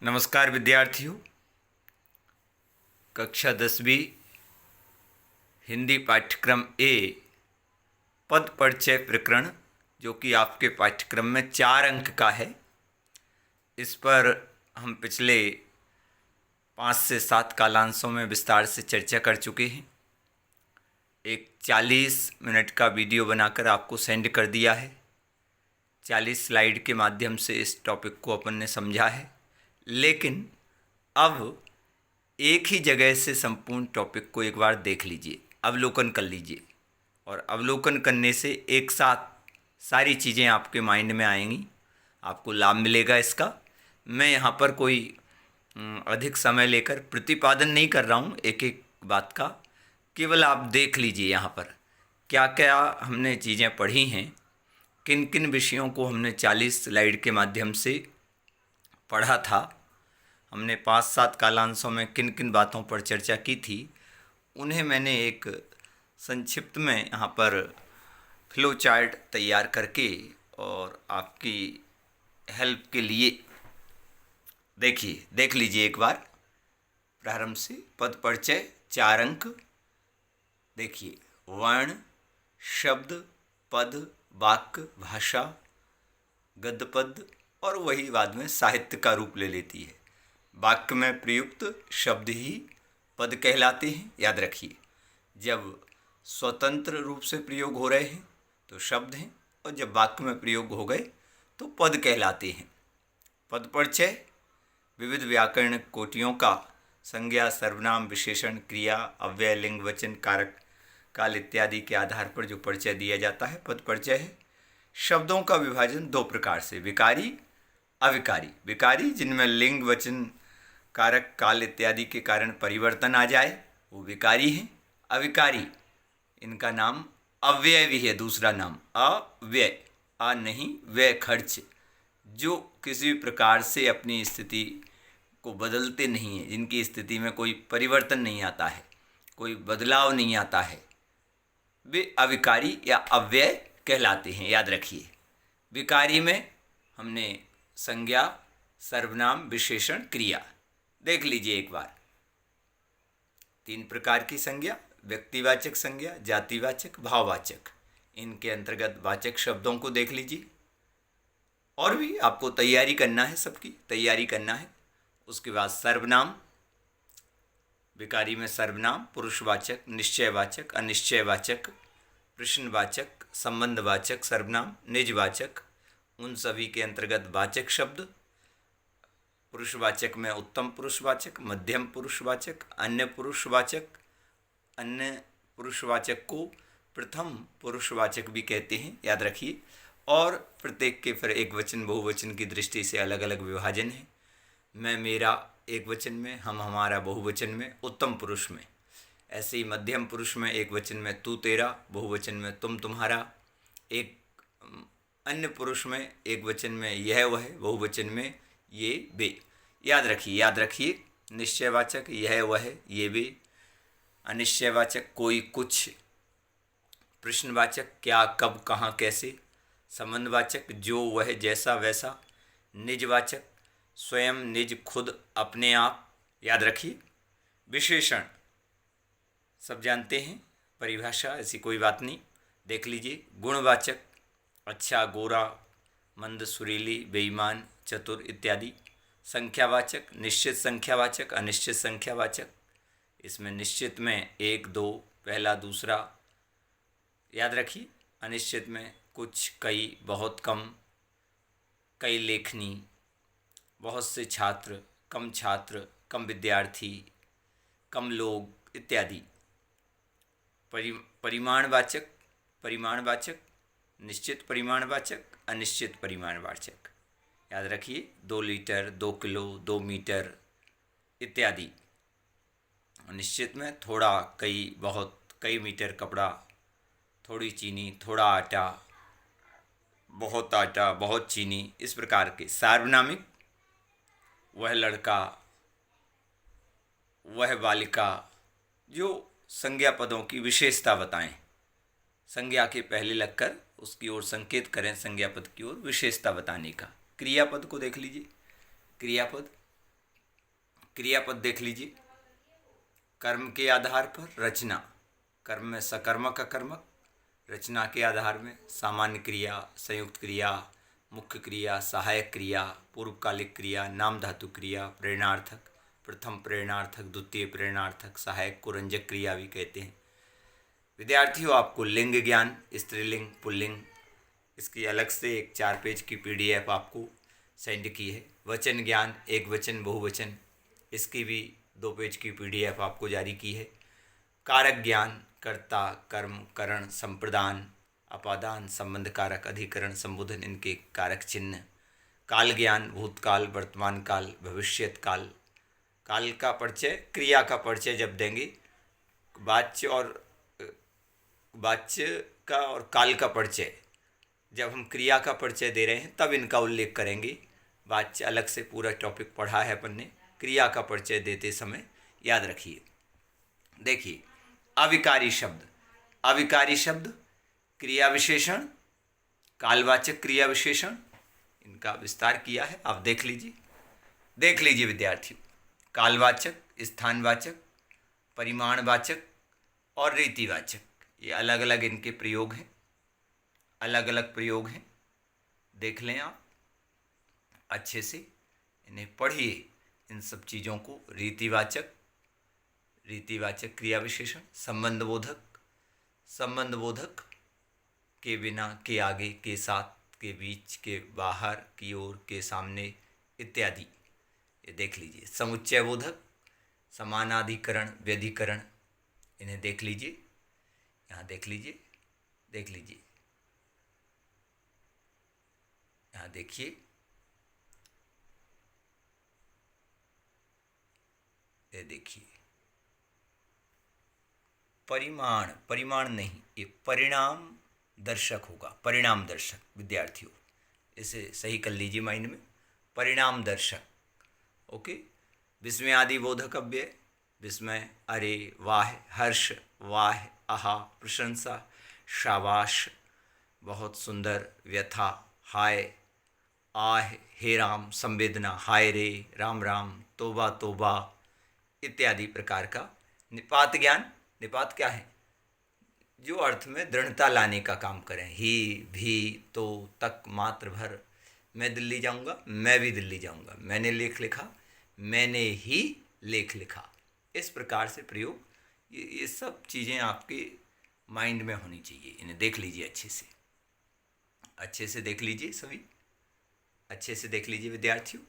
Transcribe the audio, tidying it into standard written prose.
नमस्कार विद्यार्थियों। कक्षा 10वीं हिंदी पाठ्यक्रम ए पद परिचय प्रकरण, जो कि आपके पाठ्यक्रम में 4 अंक का है, इस पर हम पिछले 5 से 7 कालांशों में विस्तार से चर्चा कर चुके हैं। एक 40 मिनट का वीडियो बनाकर आपको सेंड कर दिया है। 40 स्लाइड के माध्यम से इस टॉपिक को अपन ने समझा है, लेकिन अब एक ही जगह से संपूर्ण टॉपिक को एक बार देख लीजिए, अवलोकन कर लीजिए, और अवलोकन करने से एक साथ सारी चीज़ें आपके माइंड में आएंगी, आपको लाभ मिलेगा इसका। मैं यहाँ पर कोई अधिक समय लेकर प्रतिपादन नहीं कर रहा हूँ एक एक बात का, केवल आप देख लीजिए यहाँ पर क्या क्या हमने चीज़ें पढ़ी हैं, किन किन विषयों को हमने 40 स्लाइड के माध्यम से पढ़ा था, हमने 5-7 कालांशों में किन किन बातों पर चर्चा की थी, उन्हें मैंने एक संक्षिप्त में यहाँ पर फ्लो चार्ट तैयार करके और आपकी हेल्प के लिए देख लीजिए एक बार प्रारंभ से। पद परिचय 4 अंक। देखिए, वर्ण, शब्द, पद, वाक्य, भाषा, गद्य पद, और वही बाद में साहित्य का रूप ले लेती है। वाक्य में प्रयुक्त शब्द ही पद कहलाते हैं, याद रखिए। जब स्वतंत्र रूप से प्रयोग हो रहे हैं तो शब्द हैं, और जब वाक्य में प्रयोग हो गए तो पद कहलाते हैं। पद परिचय विविध व्याकरण कोटियों का संज्ञा, सर्वनाम, विशेषण, क्रिया, अव्यय, लिंग, वचन, कारक, काल इत्यादि के आधार पर जो परिचय दिया जाता है पद परिचय है। शब्दों का विभाजन 2 प्रकार से, विकारी, अविकारी। विकारी जिनमें लिंग, वचन, कारक, काल इत्यादि के कारण परिवर्तन आ जाए वो विकारी हैं। अविकारी इनका नाम अव्यय भी है, दूसरा नाम अव्यय, आ नहीं व्यय, खर्च, जो किसी भी प्रकार से अपनी स्थिति को बदलते नहीं हैं, जिनकी स्थिति में कोई परिवर्तन नहीं आता है, कोई बदलाव नहीं आता है, वे अविकारी या अव्यय कहलाते हैं, याद रखिए। विकारी में हमने संज्ञा, सर्वनाम, विशेषण, क्रिया देख लीजिए एक बार। 3 प्रकार की संज्ञा, व्यक्तिवाचक संज्ञा, जातिवाचक, भाववाचक। इनके अंतर्गत वाचक शब्दों को देख लीजिए, और भी आपको तैयारी करना है, सबकी तैयारी करना है। उसके बाद सर्वनाम, विकारी में सर्वनाम, पुरुषवाचक, निश्चयवाचक, अनिश्चयवाचक, प्रश्नवाचक, संबंधवाचक सर्वनाम, निजवाचक, उन सभी के अंतर्गत वाचक शब्द। पुरुषवाचक में उत्तम पुरुषवाचक, मध्यम पुरुषवाचक, अन्य पुरुषवाचक। अन्य पुरुषवाचक को प्रथम पुरुषवाचक भी कहते हैं, याद रखिए। और प्रत्येक के फिर एक वचन बहुवचन की दृष्टि से अलग अलग विभाजन है। मैं मेरा एक वचन में, हम हमारा बहुवचन में, उत्तम पुरुष में। ऐसे ही मध्यम पुरुष में एक वचन में तू तेरा, बहुवचन में तुम तुम्हारा। एक अन्य पुरुष में एक वचन में यह वह, बहुवचन में ये वे। याद रखिए। निश्चयवाचक यह वह, ये वे। अनिश्चयवाचक कोई कुछ। प्रश्नवाचक क्या, कब, कहाँ, कैसे। संबंधवाचक जो वह, जैसा, वैसा। निजवाचक स्वयं, निज, खुद, अपने आप, याद रखिए। विशेषण सब जानते हैं, परिभाषा ऐसी कोई बात नहीं, देख लीजिए। गुणवाचक अच्छा, गोरा, मंद, सुरीली, बेईमान, चतुर इत्यादि। संख्यावाचक निश्चित संख्यावाचक, अनिश्चित संख्यावाचक। इसमें निश्चित में 1, 2, पहला, दूसरा, याद रखिए। अनिश्चित में कुछ, कई, बहुत कम, कई लेखनी, बहुत से छात्र, कम विद्यार्थी, कम लोग इत्यादि। परिमाणवाचक निश्चित परिमाणवाचक, अनिश्चित परिमाणवाचक, याद रखिए। 2 लीटर, 2 किलो, 2 मीटर इत्यादि। निश्चित में थोड़ा, कई, बहुत, कई मीटर कपड़ा, थोड़ी चीनी, थोड़ा आटा, बहुत चीनी, इस प्रकार के। सार्वनामिक वह लड़का, वह बालिका, जो संज्ञा पदों की विशेषता बताएं, संज्ञा के पहले लगकर उसकी ओर संकेत करें, संज्ञा पद की ओर विशेषता बताने का। क्रियापद को देख लीजिए। क्रियापद क्रियापद देख लीजिए। कर्म के आधार पर रचना, कर्म में सकर्मक अकर्मक, रचना के आधार में सामान्य क्रिया, संयुक्त क्रिया, मुख्य क्रिया, सहायक क्रिया, पूर्वकालिक क्रिया, नाम धातु क्रिया, प्रेरणार्थक, प्रथम प्रेरणार्थक, द्वितीय प्रेरणार्थक, सहायक को रंजक क्रिया भी कहते हैं। विद्यार्थियों, आपको लिंग ज्ञान, स्त्रीलिंग, पुल्लिंग, इसकी अलग से एक 4 पेज की PDF आपको सेंड की है। वचन ज्ञान, एक वचन, बहुवचन, इसकी भी 2 पेज की PDF आपको जारी की है। कारक ज्ञान, कर्ता, कर्म, करण, संप्रदान, अपादान, संबंध कारक, अधिकरण, संबोधन, इनके कारक चिन्ह। काल ज्ञान, भूतकाल, वर्तमान काल, भविष्यत काल। काल का परिचय, क्रिया का परिचय जब देंगे, वाच्य और वाच्य का और काल का परिचय जब हम क्रिया का परिचय दे रहे हैं तब इनका उल्लेख करेंगे। वाच्य अलग से पूरा टॉपिक पढ़ा है अपन ने, क्रिया का परिचय देते समय याद रखिए। देखिए, अविकारी शब्द, अविकारी शब्द क्रिया विशेषण, कालवाचक क्रिया विशेषण, इनका विस्तार किया है, आप देख लीजिए। देख लीजिए विद्यार्थियों, कालवाचक, स्थानवाचक, परिमाणवाचक और रीतिवाचक, ये अलग अलग इनके प्रयोग हैं, अलग अलग प्रयोग हैं। देख लें आप अच्छे से, इन्हें पढ़िए, इन सब चीज़ों को। रीतिवाचक, रीतिवाचक क्रिया विशेषण, संबंधबोधक, संबंधबोधक के बिना, के आगे, के साथ, के बीच, के बाहर, की ओर, के सामने इत्यादि, ये देख लीजिए। समुच्चय बोधक, समानाधिकरण, व्यधिकरण, इन्हें देख लीजिए, यहाँ देख लीजिए, देख लीजिए, यहाँ देखिए, ये देखिए। परिमाण, परिमाण नहीं, ये परिणाम दर्शक होगा, परिणाम दर्शक। विद्यार्थियों, इसे सही कर लीजिए माइंड में, परिणाम दर्शक। ओके। विस्मय आदि बोधक अव्यय, विस्मय, अरे, वाह, हर्ष, वाह, आहा, प्रशंसा, शाबाश, बहुत सुंदर, व्यथा, हाय, आह, हे राम, संवेदना, हाय रे, राम राम, तोबा तोबा इत्यादि प्रकार का। निपात ज्ञान, निपात क्या है? जो अर्थ में दृढ़ता लाने का काम करें। ही, भी, तो, तक, मात्र, भर। मैं दिल्ली जाऊंगा, मैं भी दिल्ली जाऊंगा, मैंने लेख लिखा, मैंने ही लेख लिखा। इस प्रकार से प्रयोग, ये सब चीज़ें आपके माइंड में होनी चाहिए। इन्हें देख लीजिए अच्छे से, अच्छे से देख लीजिए, सभी अच्छे से देख लीजिए विद्यार्थियों।